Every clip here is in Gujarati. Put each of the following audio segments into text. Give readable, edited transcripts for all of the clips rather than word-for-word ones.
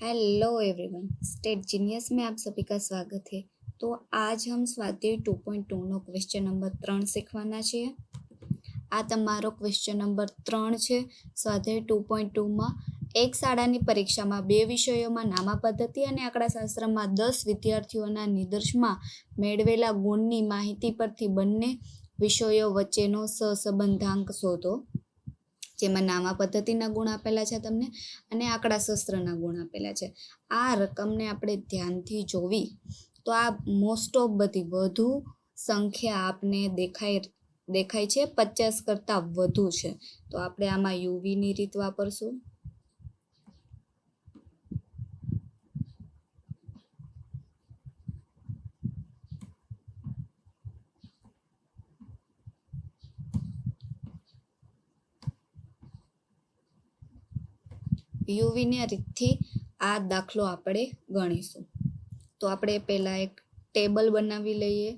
हेलो एवरीवन, स्टेट जीनियस में आप सभी का स्वागत है। तो आज हम स्वाध्याय 2.2 નો ક્વેશ્ચન નંબર 3 શીખવાના છીએ। આ તમારો ક્વેશ્ચન નંબર 3 છે સ્વાધ્યાય 2.2 માં એક શાળાની પરીક્ષામાં બે વિષયોમાં નામા પદ્ધતિ અને આંકડાશાસ્ત્રમાં 10 વિદ્યાર્થીઓના નિદર્શમાં મેળવેલા ગુણની માહિતી પરથી બંને વિષયો વચ્ચેનો સહસંબંધાંક શોધો। જેમાં નામા પદ્ધતિના ગુણ આપેલા છે તમને અને આંકડાશાસ્ત્રના ગુણ આપેલા છે। આ રકમને આપણે ધ્યાનથી જોવી તો આ મોસ્ટ ઓફ બધી વધુ સંખ્યા આપને દેખાય છે, 50 કરતાં વધુ છે। તો આપણે આમાં યુવીની રીત વાપરશું। યુવીની રીતથી આ દાખલો આપણે ગણીશું। તો આપણે પહેલા એક ટેબલ બનાવી લઈએ,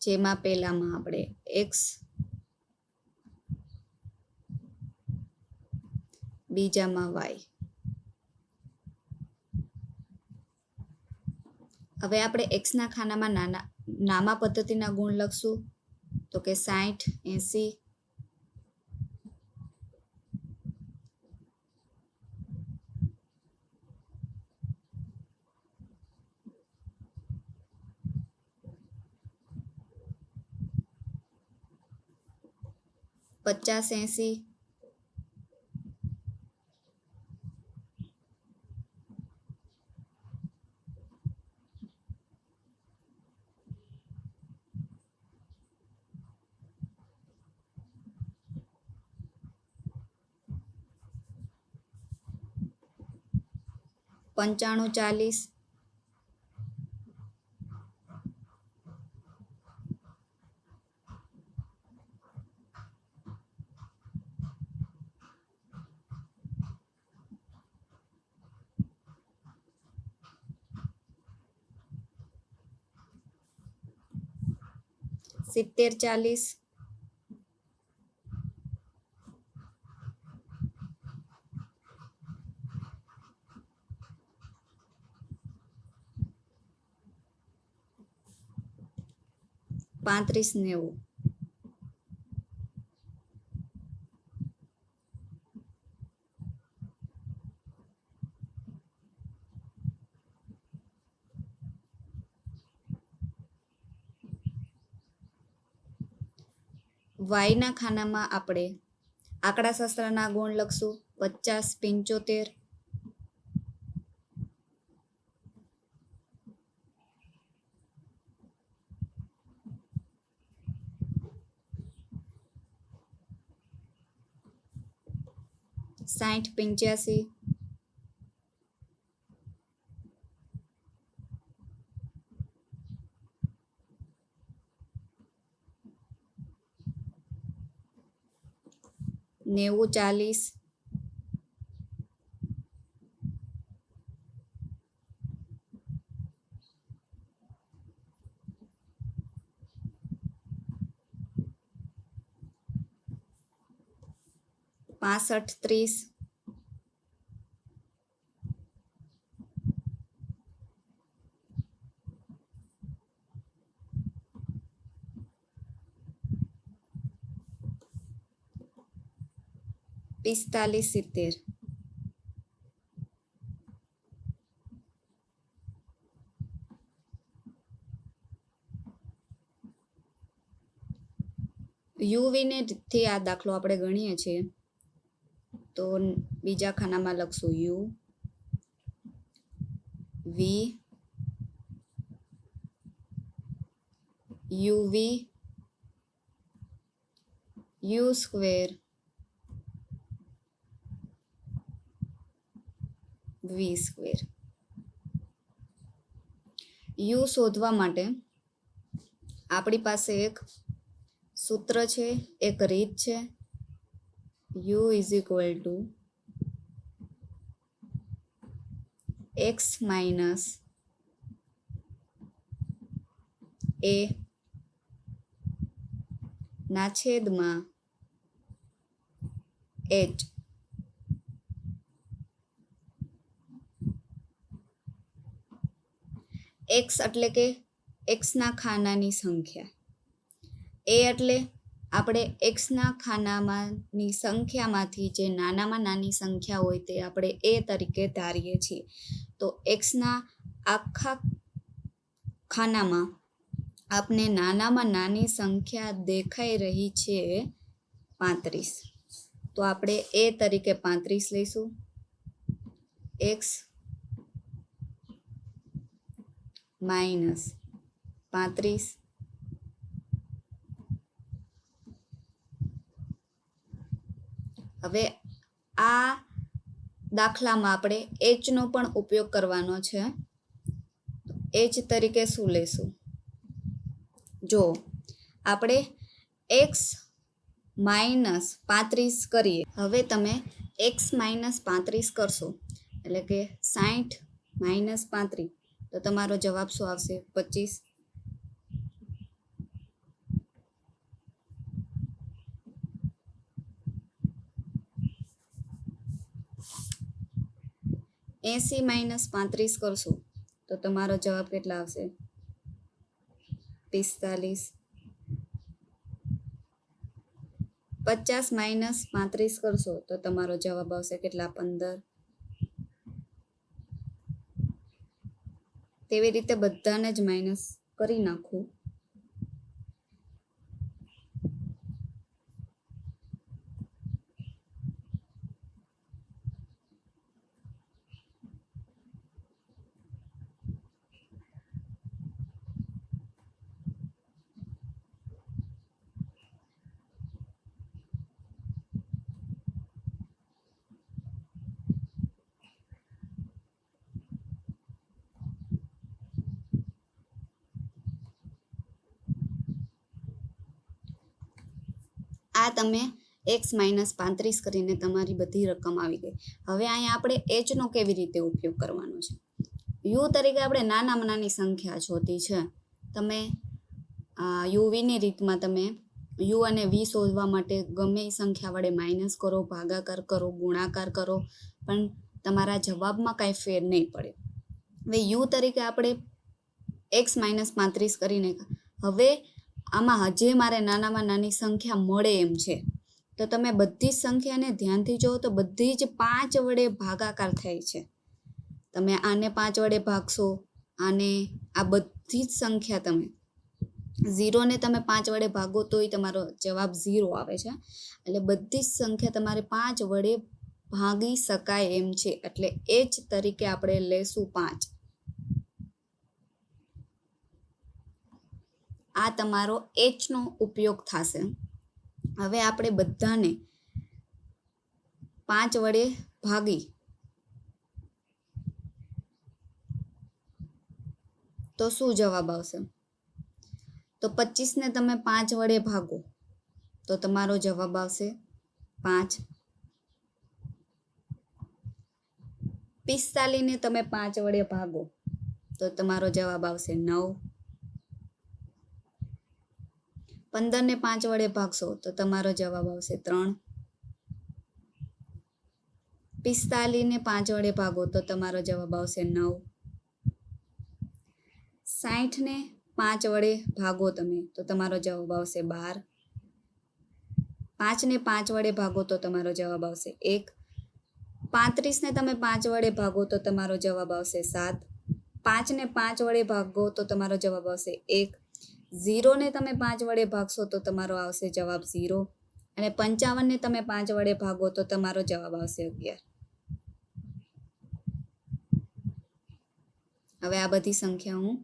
જેમાં પહેલામાં આપણે એક્સ, બીજામાં વાય। હવે આપણે એક્સના ખાનામાં નામા પદ્ધતિના ગુણ લખશું, તો કે 60, 80, 50, 80, 95, 40, 70, 40, 35, 90, 'વાયના ખાનામાં આપણે આંકડાશાસ્ત્રના ગુણ લખશું, 50, 75, 60, 85, 90, 40, 65, 30, 45, 70, યુવીને રીતથી આ દાખલો આપણે ગણીએ છીએ। તો બીજા ખાનામાં લખશું U, V, UV, U square, V square. U શોધવા માટે આપણી પાસે એક સૂત્ર છે, એક રીત છે। U is equal to X minus A ના છેદમાં એચ એક્સ એટલે કે એક્સના ખાનાની સંખ્યા, એ એટલે આપણે એક્સના ખાનામાંની સંખ્યામાંથી જે નાનામાં નાની સંખ્યા હોય તે આપણે એ તરીકે ધારીએ છીએ. તો એક્સના આખા ખાનામાં આપને નાનામાં નાની સંખ્યા દેખાઈ રહી છે 35. તો આપણે એ તરીકે 35 લઈશું. એક્સ માઇનસ 35 હવે આ દાખલામાં આપણે એચનો પણ ઉપયોગ કરવાનો છે. એચ તરીકે શું લેશું? જો આપણે એક્સ માઇનસ 35 કરીએ, હવે તમે એક્સ માઇનસ 35 કરશો એટલે કે 60 માઇનસ 35, તો તમારો જવાબ શું આવશે? 25. એસી માઇનસ 35 કરશો તો તમારો જવાબ કેટલા આવશે? 45. 50 માઇનસ 35 કરશો તો તમારો જવાબ આવશે કેટલા? 15. તેવી રીતે બધાને જ માઇનસ કરી નાખું. આ તમે એક્સ માઇનસ 35 કરીને તમારી બધી રકમ આવી ગઈ. હવે અહીંયા આપણે એચનો કેવી રીતે ઉપયોગ કરવાનો છે? યુ તરીકે આપણે નાનામાં નાની સંખ્યા જોતી છે. તમે યુવીની રીતમાં તમે યુ અને વી શોધવા માટે ગમે એ સંખ્યા વડે માઇનસ કરો, ભાગાકાર કરો, ગુણાકાર કરો, પણ તમારા જવાબમાં કાંઈ ફેર નહીં પડે. હવે યુ તરીકે આપણે એક્સ માઇનસ 35 કરીને હવે આમાં હજે મારે નાનામાં નાની સંખ્યા મળે એમ છે, તો તમે બધી જ સંખ્યાને ધ્યાનથી જુઓ તો બધી જ 5 વડે ભાગાકાર થાય છે. તમે આને 5 વડે ભાગશો, આને, આ બધી જ સંખ્યા તમે 0 ને તમે 5 વડે ભાગો તોય તમારો જવાબ 0 આવે છે. એટલે બધી જ સંખ્યા તમારે 5 વડે ભાગી શકાય એમ છે. એટલે એચ તરીકે આપણે લેશું 5. આ તમારો એચનો ઉપયોગ થશે. હવે આપણે બધાને 5 વડે ભાગી તો શું જવાબ આવશે? તો 25 ને તમે 5 વડે ભાગો તો તમારો જવાબ આવશે 5. 45 ને તમે 5 વડે ભાગો તો તમારો જવાબ આવશે 9. 15 ને 5 વડે ભાગશો તો તમારો જવાબ આવશે 3. 45 ને 5 વડે ભાગો તો તમારો જવાબ આવશે 9. 60 ને 5 વડે ભાગો તમે તો તમારો જવાબ આવશે 12. 5 ને 5 વડે ભાગો તો તમારો જવાબ આવશે 1. 35 ને તમે 5 વડે ભાગો તો તમારો જવાબ આવશે 7. 5 ને 5 વડે ભાગો તો તમારો જવાબ આવશે 1. 0 ને તમે 5 વડે ભાગશો તો તમારો આવશે જવાબ 0. અને 55 ને તમે 5 વડે ભાગો તો તમારો જવાબ આવશે 11. હવે આ બધી સંખ્યા હું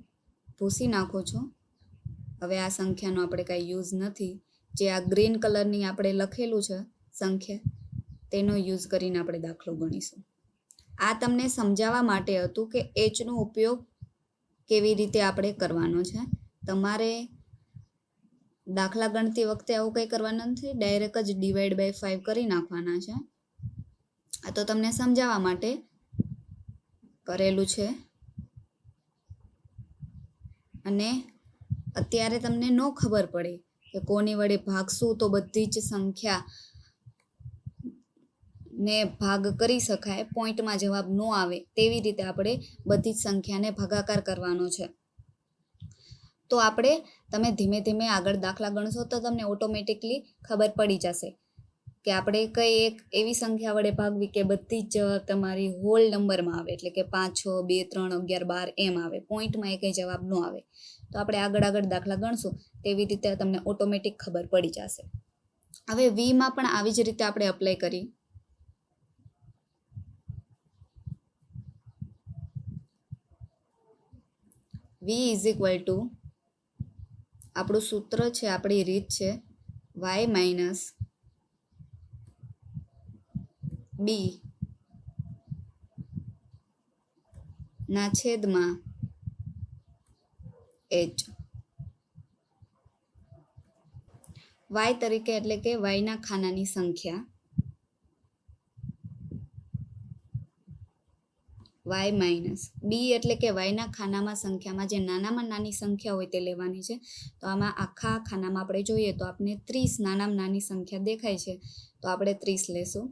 ભૂસી નાખું છું. હવે આ સંખ્યાનો આપણે કાંઈ યુઝ નથી. જે આ ગ્રીન કલરની આપણે લખેલું છે સંખ્યા, તેનો યુઝ કરીને આપણે દાખલો ગણીશું. આ તમને સમજાવવા માટે હતું કે એચનો ઉપયોગ કેવી રીતે આપણે કરવાનો છે. તમારે દાખલા ગણતી વખતે આવું કંઈ કરવાનું નથી, ડાયરેક્ટ જ ડિવાઈડ બાય 5 કરી નાખવાના છે. આ તો તમને સમજાવવા માટે કરેલું છે. અને અત્યારે તમને ન ખબર પડે કે કોની વડે ભાગશું તો બધી જ સંખ્યા ને ભાગ કરી શકાય, પોઈન્ટમાં જવાબ ન આવે, તેવી રીતે આપણે બધી જ સંખ્યાને ભાગાકાર કરવાનો છે. તો આપણે તમે ધીમે ધીમે આગળ દાખલા ગણશો તો તમને ઓટોમેટિકલી ખબર પડી જશે કે આપણે કઈ એક એવી સંખ્યા વડે ભાગવી કે બધી જ તમારી હોલ નંબરમાં આવે, એટલે કે 5, 6, 2, 3, 11, 12 એમ આવે, પોઈન્ટમાં એક જવાબ ન આવે. તો આપણે આગળ દાખલા ગણશું તેવી રીતે તમને ઓટોમેટિક ખબર પડી જશે. હવે વીમાં પણ આવી જ રીતે આપણે અપ્લાય કરી. વી ઇઝ ઇક્વલ ટુ, આપણું સૂત્ર છે, આપણી રીત છે વાય માઇનસ બી ના છેદમાં એચ. વાય તરીકે એટલે કે વાયના ખાનાની સંખ્યા, વાય માઇનસ બી એટલે કે વાયના ખાનામાં સંખ્યામાં જે નાનામાં નાની સંખ્યા હોય તે લેવાની છે. તો આમાં આખા ખાનામાં આપણે જોઈએ તો આપણે 30 નાનામાં નાની સંખ્યા દેખાય છે, તો આપણે 30 લેશું.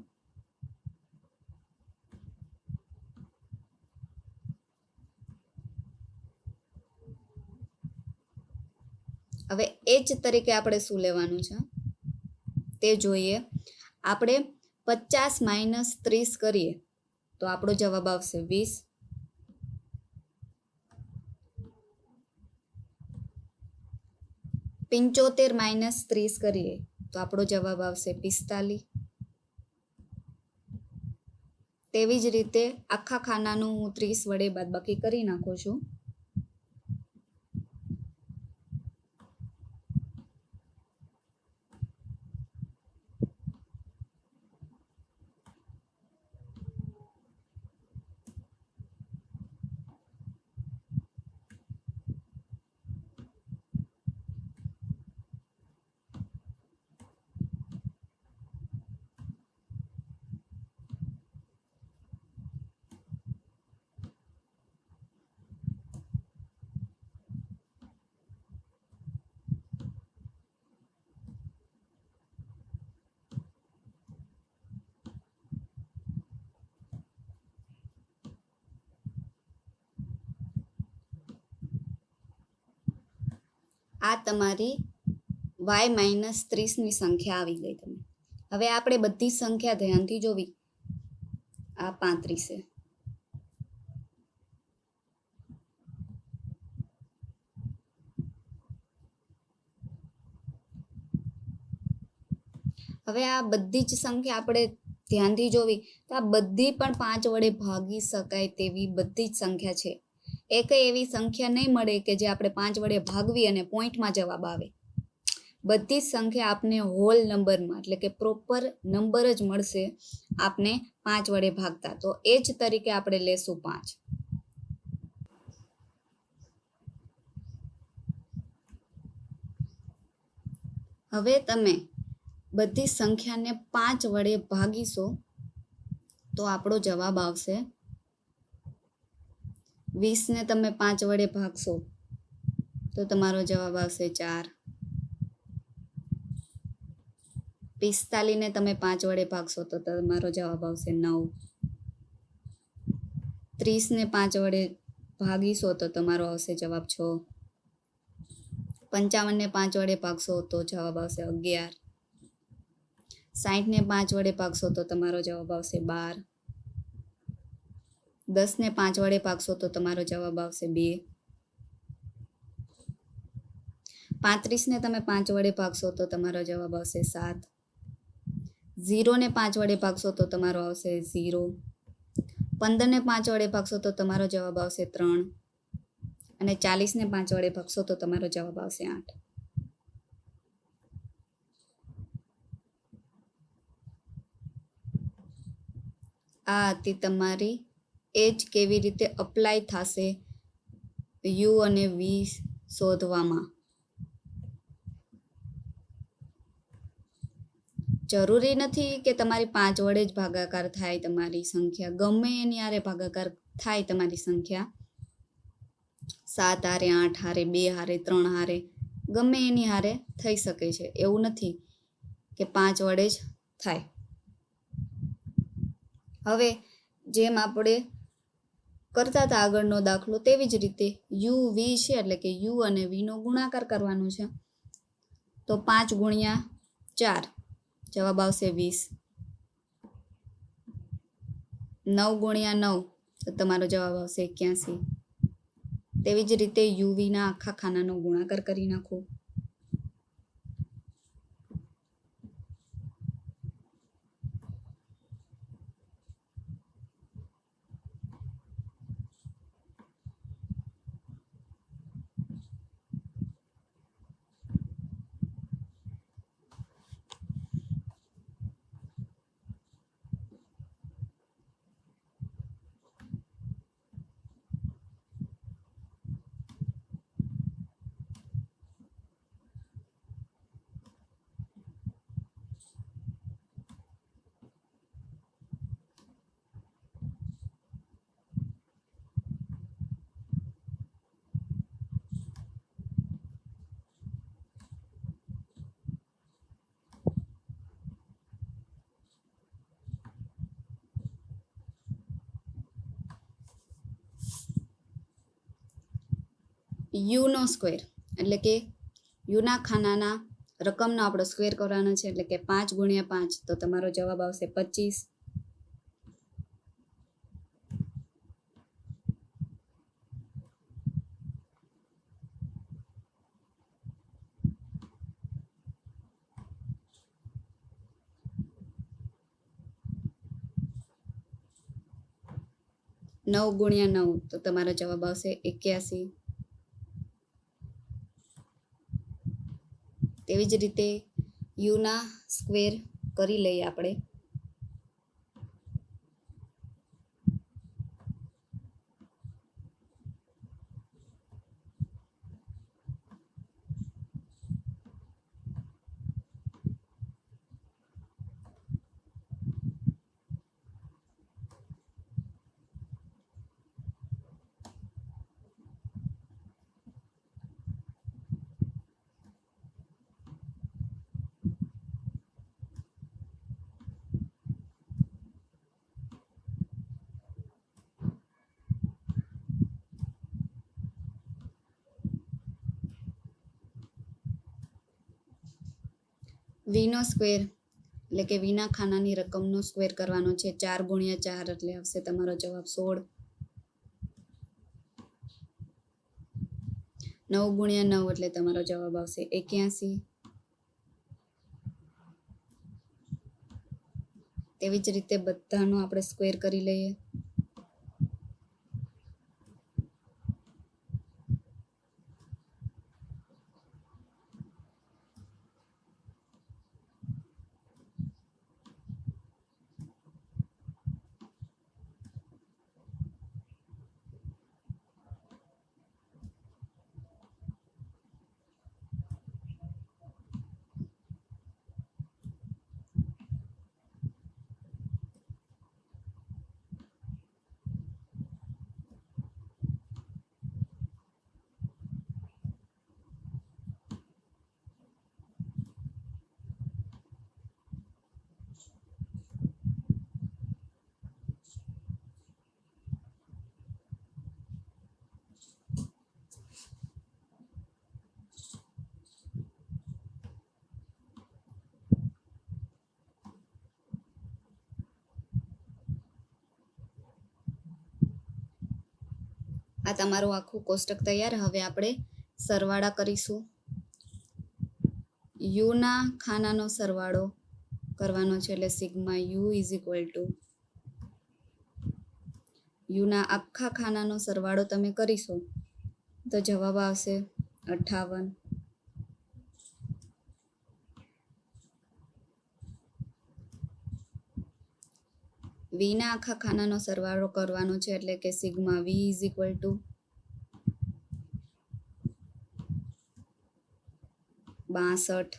હવે એચ તરીકે આપણે શું લેવાનું છે તે જોઈએ. આપણે 50 માઇનસ 30 કરીએ તો આપણો જવાબ આવશે 20. 75 માઇનસ 30 કરીએ તો આપણો જવાબ આવશે 45. તેવી જ રીતે આખા ખાનાનું હું 30 વડે બાદબાકી કરી નાખું છું. આ તમારી વાય માઇનસ 30ની સંખ્યા આવી ગઈ. તમે હવે આપણે બધી સંખ્યા ધ્યાનથી જોવી. આ 35 છે. હવે આ બધી જ સંખ્યા આપણે ધ્યાનથી જોવી તો આ બધી પણ 5 વડે ભાગી શકાય તેવી બધી જ સંખ્યા છે. એક એવી સંખ્યા નહીં મળે કે જે આપણે 5 વડે ભાગવી અને પોઈન્ટમાં જવાબ આવે. બધી જ સંખ્યા આપને હોલ નંબરમાં એટલે કે પ્રોપર નંબર જ મળશે આપને 5 વડે ભાગતા. તો એ જ તરીકે આપણે લેશું 5. હવે તમે બધી સંખ્યાને 5 વડે ભાગીશો તો આપણો જવાબ આવશે 20 ને તમે 5 વડે ભાગશો તો તમારો જવાબ આવશે 4. 45 ને તમે 5 વડે ભાગશો તો તમારો જવાબ આવશે 9. 30 ને 5 વડે ભાગીશો તો તમારો આવશે જવાબ 6. 55 ને 5 વડે ભાગશો તો જવાબ આવશે 11. 60 ને 5 વડે ભાગશો તો તમારો જવાબ આવશે 12. 10 ને 5 વડે ભાગશો તો તમારો જવાબ આવશે 2. 35 ને તમે 5 વડે ભાગશો તો તમારો જવાબ આવશે 7. 0 ને 5 વડે ભાગશો તો તમારો આવશે 0. 15 ને 5 વડે ભાગશો તો તમારો જવાબ આવશે 3. અને 40 ને 5 વડે ભાગશો તો તમારો જવાબ આવશે 8. આ હતી તમારી એજ કેવી રીતે અપ્લાય થશે યુ અને વી શોધવામાં. જરૂરી નથી કે તમારી 5 વડે જ ભાગાકાર થાય તમારી સંખ્યા. ગમે એની હારે ભાગાકાર થાય તમારી સંખ્યા. 7 હારે, 8 હારે, 2 હારે, 3 હારે, ગમે એની હારે થઈ શકે છે. એવું નથી કે 5 વડે જ થાય. હવે જેમ આપણે કરતા હતા આગળનો દાખલો તેવી જ રીતે યુ વી છે એટલે કે યુ અને વીનો ગુણાકાર કરવાનો છે. તો 5 ગુણ્યા 4 જવાબ આવશે 20. 9 ગુણ્યા 9 તો તમારો જવાબ આવશે 81. તેવી જ રીતે યુવીના આખા ખાનાનો ગુણાકાર કરી નાખો. યુનો સ્ક્વેર એટલે કે યુના ખાનાના રકમનો આપણો સ્ક્વેર કરવાનો છે એટલે કે 5 ગુણ્યા 5 તો તમારો જવાબ આવશે 25. 9 ગુણ્યા 9 તો તમારો જવાબ આવશે 81. તેવી જ રીતે યુના સ્ક્વેર કરી લઈએ આપણે. વીનો સ્ક્વેર એટલે કે વીના ખાનાની રકમનો સ્ક્વેર કરવાનો છે 4 ગુણ્યા 4 એટલે આવશે તમારો જવાબ 16. 9 ગુણ્યા 9 એટલે તમારો જવાબ આવશે 81. તેવી જ રીતે બધાનો આપણે સ્ક્વેર કરી લઈએ. આ તમારું આખું કોષ્ટક તૈયાર. હવે આપણે સરવાળા કરીશું. યુના ખાનાનો સરવાળો કરવાનો છે એટલે sigma U is equal to યુના આખા ખાનાનો સરવાળો તમે કરીશો તો જવાબ આવશે 58. વીના આખા ખાનાનો સરવાળો કરવાનો છે એટલે કે sigma V is equal to 62.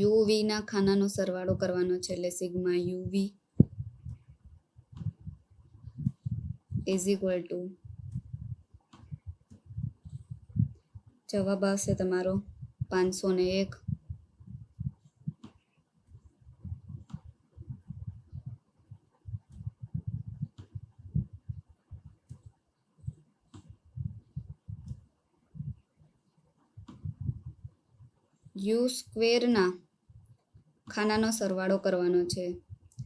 યુવીના ખાનાનો સરવાળો કરવાનો છે એટલે sigma UV is equal to જવાબ આવશે તમારો 501. યુ સ્ક્વેરના ખાનાનો સરવાળો કરવાનો છે,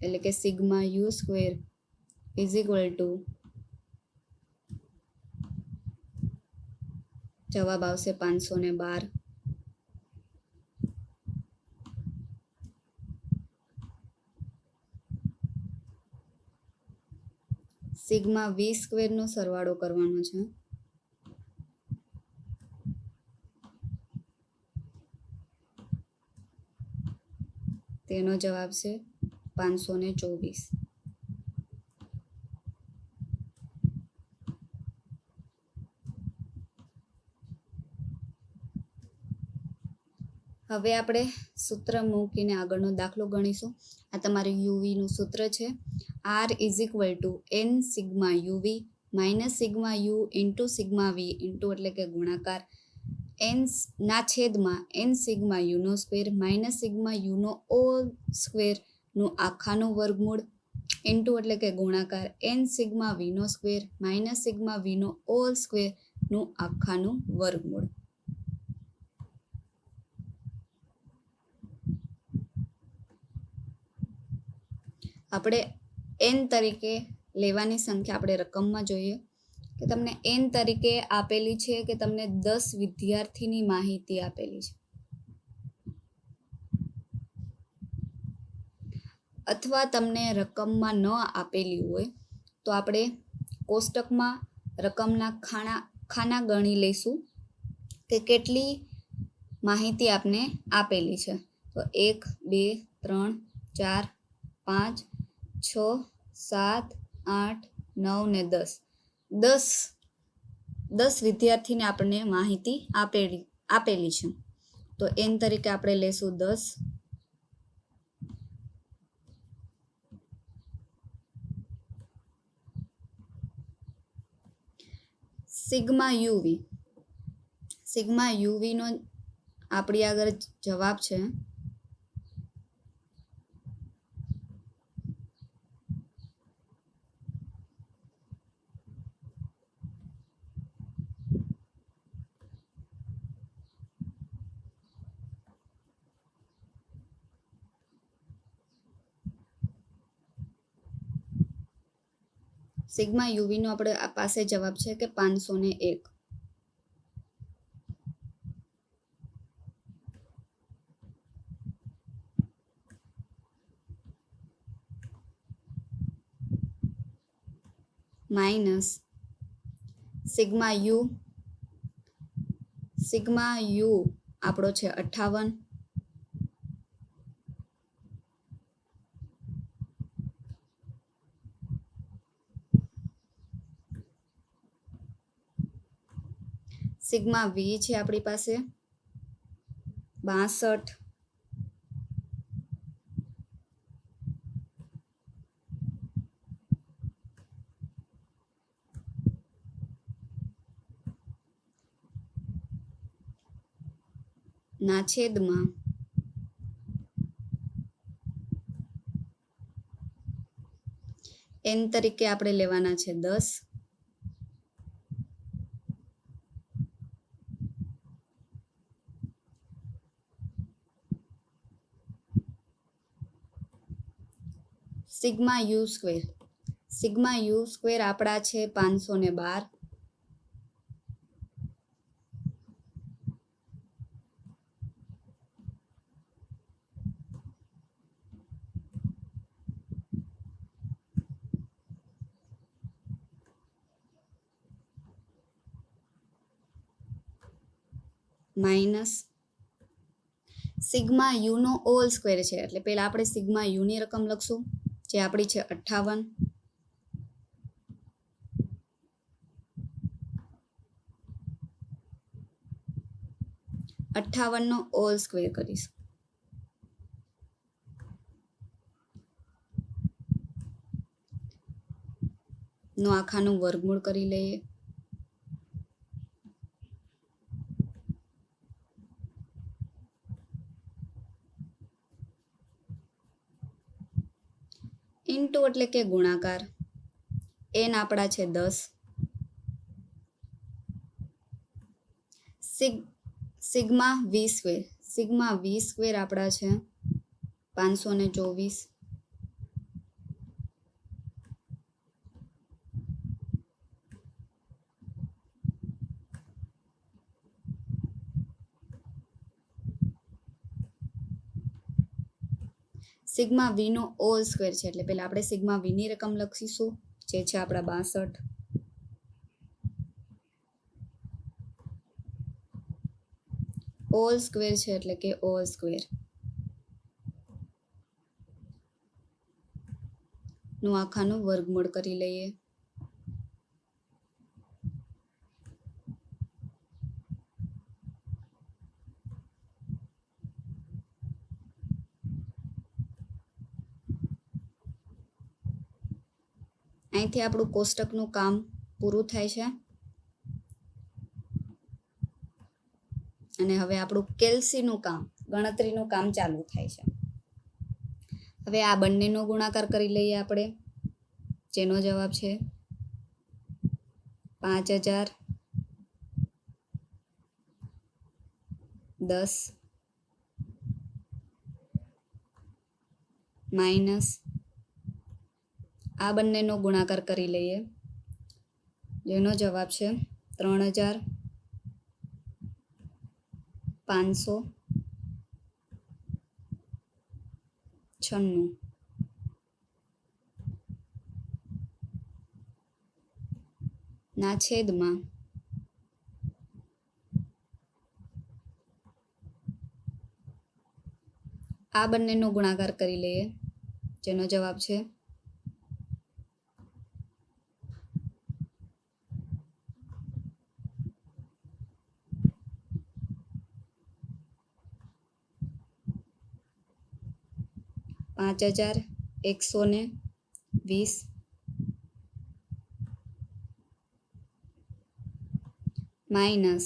એટલે કે sigma u square is equal to, જવાબ આવશે 512. સિગ્મા વી સ્ક્વેરનો સરવાળો કરવાનો છે, તેનો જવાબ છે 524. હવે આપણે સૂત્ર મૂકીને આગળનો દાખલો ગણીશું. આ તમારું યુવીનું સૂત્ર છે. R is equal to N sigma UV minus sigma U into sigma V into એટલે કે ગુણાકાર એન ના છેદમાં એન સિગ્મા યુનો સ્ક્વેર માઇનસ સિગ્મા યુનો ઓલ સ્ક્વેરનું આખાનું વર્ગમૂળ ઇન્ટુ એટલે કે ગુણાકાર એન સિગ્મા વીનો સ્ક્વેર માઇનસ સિગ્મા વીનો ઓલ સ્ક્વેરનું આખાનું વર્ગમૂળ. આપણે એન તરીકે લેવાની સંખ્યા આપણે રકમમાં જોઈએ કે તમને એન તરીકે આપેલી છે કે તમને 10 વિદ્યાર્થીની માહિતી આપેલી છે, અથવા તમને રકમમાં ન આપેલી હોય તો આપણે કોષ્ટકમાં રકમના ખાના ગણી લઈશું કે કેટલી માહિતી આપને આપેલી છે. તો 1 2 3 4 5 6 7 8 9 ને 10 વિદ્યાર્થીને આપણને માહિતી આપેલી છે. તો એન તરીકે આપણે લેશું 10. સિગ્મા યુવીનો આપણી આગળ જવાબ છે સિગ્મા યુવીનો આપણે પાસે જવાબ છે કે 501. માઇનસ સિગ્મા યુ આપણો છે 58. સિગ્મા વી છે આપણી પાસે 62. ના છેદમાં એન તરીકે આપણે લેવાના છે 10. સિગ્મા યુ સ્ક્વેર આપણા છે 512. માઇનસ સિગ્મા યુનો ઓલ સ્ક્વેર છે, એટલે પહેલા આપણે સિગ્મા યુની રકમ લખશું જે આપણી છે 58. નો ઓલ સ્ક્વેર કરીશું. નો આખાનું વર્ગમૂળ કરી લઈએ. ઇન્ટુ એટલે કે ગુણાકાર એન આપણા છે 10. સિગ્મા વી સિગ્મા વી સ્ક્વેર આપણા છે 524. સિગ્મા વી નો ઓલ સ્ક્વેર છે એટલે પહેલા આપણે સિગ્મા વી ની રકમ લખીશું જે છે આપણા 62. ઓલ સ્ક્વેર છે એટલે કે ઓલ સ્ક્વેર નું આખાનું વર્ગમૂળ કરી લઈએ. અહીંથી આપણું કોષ્ટકનું કામ પૂરું થાય છે અને હવે આપણું કેલ્સીનું કામ, ગણતરીનું કામ ચાલુ થાય છે. હવે આ બંનેનો ગુણાકાર કરી લઈએ આપણે, જેનો જવાબ છે 5010 માઇનસ આ બંનેનો ગુણાકાર કરી લઈએ, જેનો જવાબ છે 3596 ના છેદમાં આ બંનેનો ગુણાકાર કરી લઈએ, જેનો જવાબ છે 5120 માઇનસ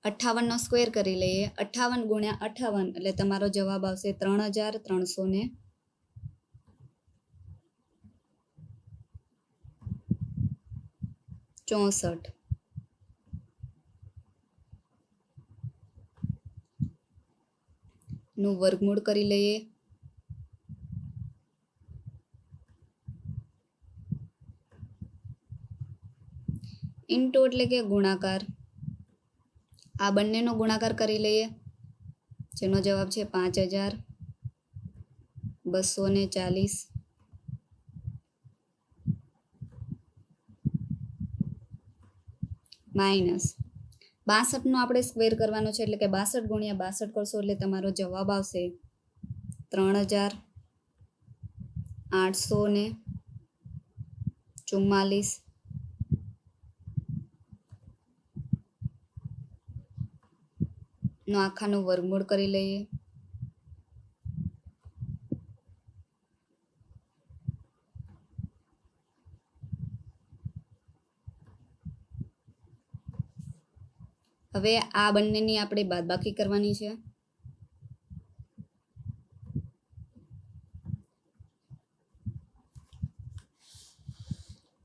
58 નો સ્ક્વેર કરી લઈએ. 58 ગુણ્યા 58 એટલે તમારો જવાબ આવશે 3364 નું વર્ગમૂળ કરી લઈએ. ઇન્ટુ એટલે કે ગુણાકાર, આ બંનેનો ગુણાકાર કરી લઈએ, જેનો જવાબ છે 5240 માઇનસ 62 નો આપણે સ્ક્વેર કરવાનો છે એટલે કે 62 ગુણ્યા 62 કરશો એટલે તમારો જવાબ આવશે 3844 નો આખાનું વર્ગમૂળ કરી લઈએ. હવે આ બંનેની આપણે બાદબાકી કરવાની છે.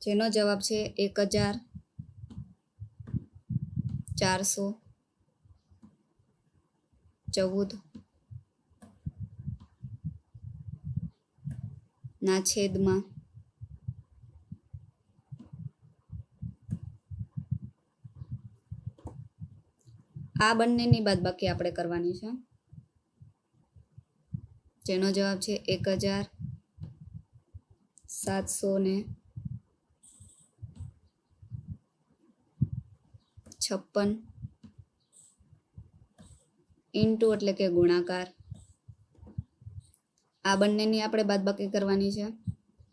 જેનો જવાબ છે 1414 ના છેદમાં આ બંનેની બાદબાકી આપણે કરવાની છે, જેનો જવાબ છે 1756 ઇન્ટુ એટલે કે ગુણાકાર, આ બંનેની આપણે બાદબાકી કરવાની છે,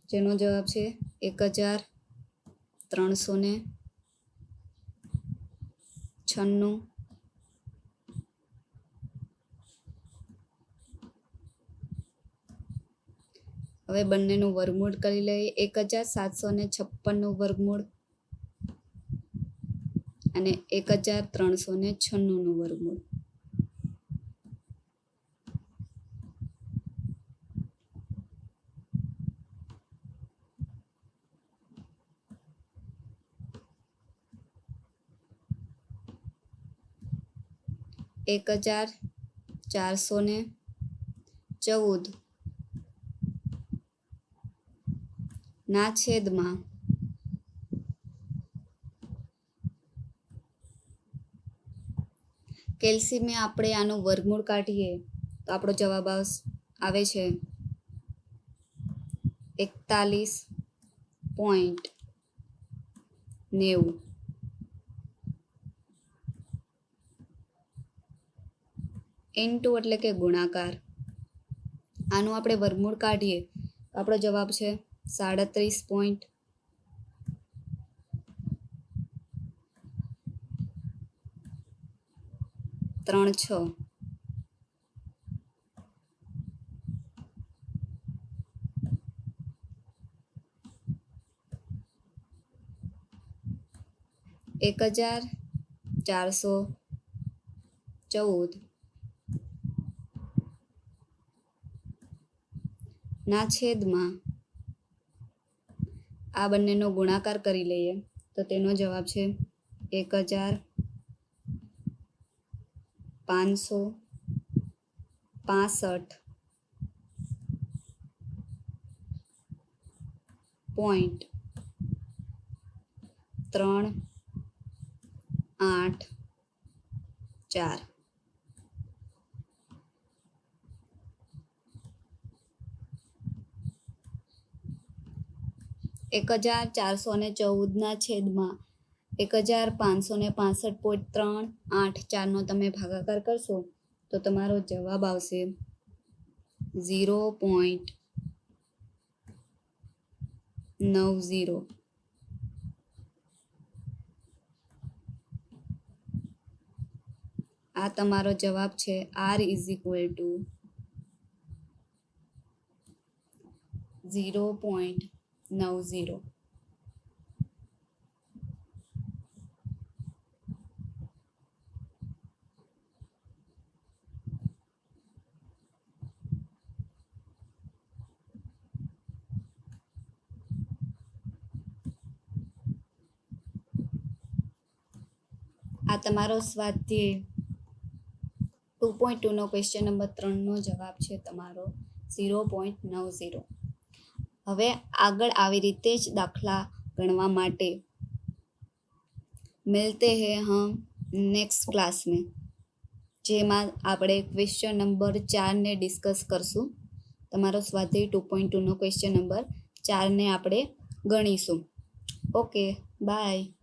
જેનો જવાબ છે 1396. હવે બંનેનું વર્ગમૂળ કરી લઈએ. 1756 નું વર્ગમૂળ અને 1396 નું વર્ગમૂળ. 1414 ના છેદમાં કેલ્સીમે આપણે આનું વર્ગમૂળ કાઢીએ તો આપણો જવાબ આવે છે 41.90. ઇન્ટુ એટલે કે ગુણાકાર. આનું આપણે વર્ગમૂળ કાઢીએ તો આપણો જવાબ છે 37.36. એક 1414 ના છેદમાં આ બંનેનો ગુણાકાર કરી લઈએ તો તેનો જવાબ છે 1565.384. 1414 ના છેદમાં 1565.384 નો તમે ભાગાકાર કરશો તો તમારો જવાબ આવશે 0.90. આ તમારો જવાબ છે. R = 0.90. આ તમારો સ્વાધ્યાય 2.2 નો ક્વેશ્ચન નંબર 3 નો જવાબ છે તમારો 0.90. હવે આગળ આવી રીતે જ દાખલા ગણવા માટે મિલતે હે હમ નેક્સ્ટ ક્લાસ में, જેમાં આપણે ક્વેશ્ચન નંબર 4 ને ડિસ્કસ કરશું. તમારો સ્વાધ્યાય 2.2 નો ક્વેશ્ચન નંબર 4 ને આપણે ગણીશું. Okay, by.